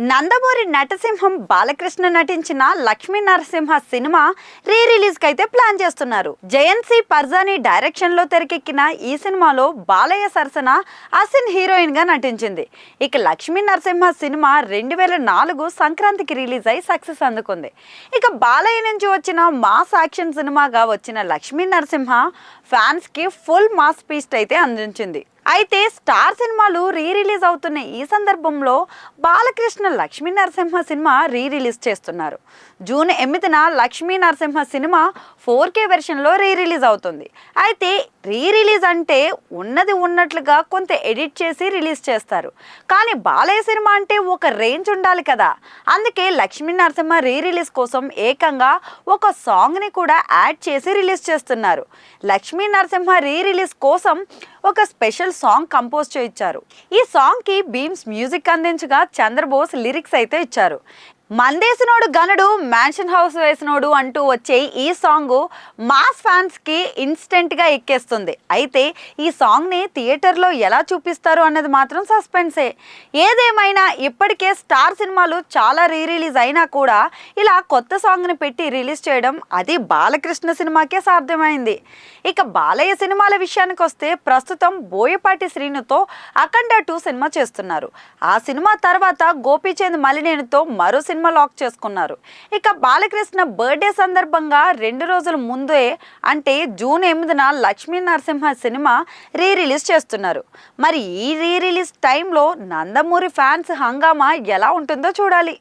నందమూరి నటసింహం బాలకృష్ణ నటించిన Lakshmi Narasimha cinema release కి అయితే ప్లాన్ చేస్తున్నారు. జయంతి పర్జాని డైరెక్షన్ లో తెరకెక్కిన ఈ సినిమాలో బాలయ్య సరసన అసిన్ హీరోయిన్ గా నటించింది. ఇక లక్ష్మీ నరసింహ సినిమా 2004 సంక్రాంతికి రిలీజ్ అయి సక్సెస్ అందుకుంది. ఇక బాలయ్య నుంచి వచ్చిన మాస్ యాక్షన్ సినిమాగా వచ్చిన లక్ష్మీ నరసింహ ఫ్యాన్స్ కి ఫుల్ మాస్ ఫీస్ట్ అయితే అందించింది. అయితే స్టార్ సినిమాలు రిలీజ్ అవుతున్న ఈ సందర్భంలో బాలకృష్ణ లక్ష్మీ నరసింహ సినిమా రిలీజ్ చేస్తున్నారు. జూన్ 8న లక్ష్మీ నరసింహ సినిమా 4K వెర్షన్లో రిలీజ్ అవుతుంది. అయితే రిలీజ్ అంటే ఉన్నది ఉన్నట్లుగా కొంత ఎడిట్ చేసి రిలీజ్ చేస్తారు. కానీ బాలయ్య సినిమా అంటే ఒక రేంజ్ ఉండాలి కదా. అందుకే లక్ష్మీ నరసింహ రిలీజ్ కోసం ఏకంగా ఒక సాంగ్ని కూడా యాడ్ చేసి రిలీజ్ చేస్తున్నారు. లక్ష్మీ నరసింహ రిలీజ్ కోసం ఒక స్పెషల్ సాంగ్ కంపోజ్ చేయించారు. ఈ సాంగ్ కి బీమ్స్ మ్యూజిక్ అందించగా చంద్రబోస్ లిరిక్స్ అయితే ఇచ్చారు. మందేసినోడు గనుడు మ్యాన్షన్ హౌస్ వేసినోడు అంటూ వచ్చే ఈ సాంగ్ మాస్ ఫ్యాన్స్ కి ఇన్స్టెంట్ గా ఎక్కేస్తుంది. అయితే ఈ సాంగ్ ని థియేటర్లో ఎలా చూపిస్తారు అన్నది మాత్రం సస్పెన్సే. ఏదేమైనా ఇప్పటికే స్టార్ సినిమాలు చాలా రిలీజ్ అయినా కూడా ఇలా కొత్త సాంగ్ ని పెట్టి రిలీజ్ చేయడం అది బాలకృష్ణ సినిమాకే సాధ్యమైంది. ఇక బాలయ్య సినిమాల విషయానికి వస్తే ప్రస్తుతం బోయపాటి శ్రీనుతో అఖండ 2 సినిమా చేస్తున్నారు. ఆ సినిమా తర్వాత గోపీచంద్ మలినేనితో మరో సినిమా లాక్ చేసుకున్నారు. ఇక బాలకృష్ణ బర్త్డే సందర్భంగా 2 రోజుల ముందే అంటే జూన్ 8న లక్ష్మీ నరసింహ సినిమా రిలీజ్ చేస్తున్నారు. మరి ఈ రిలీజ్ టైంలో నందమూరి ఫ్యాన్స్ హంగామా ఎలా ఉంటుందో చూడాలి.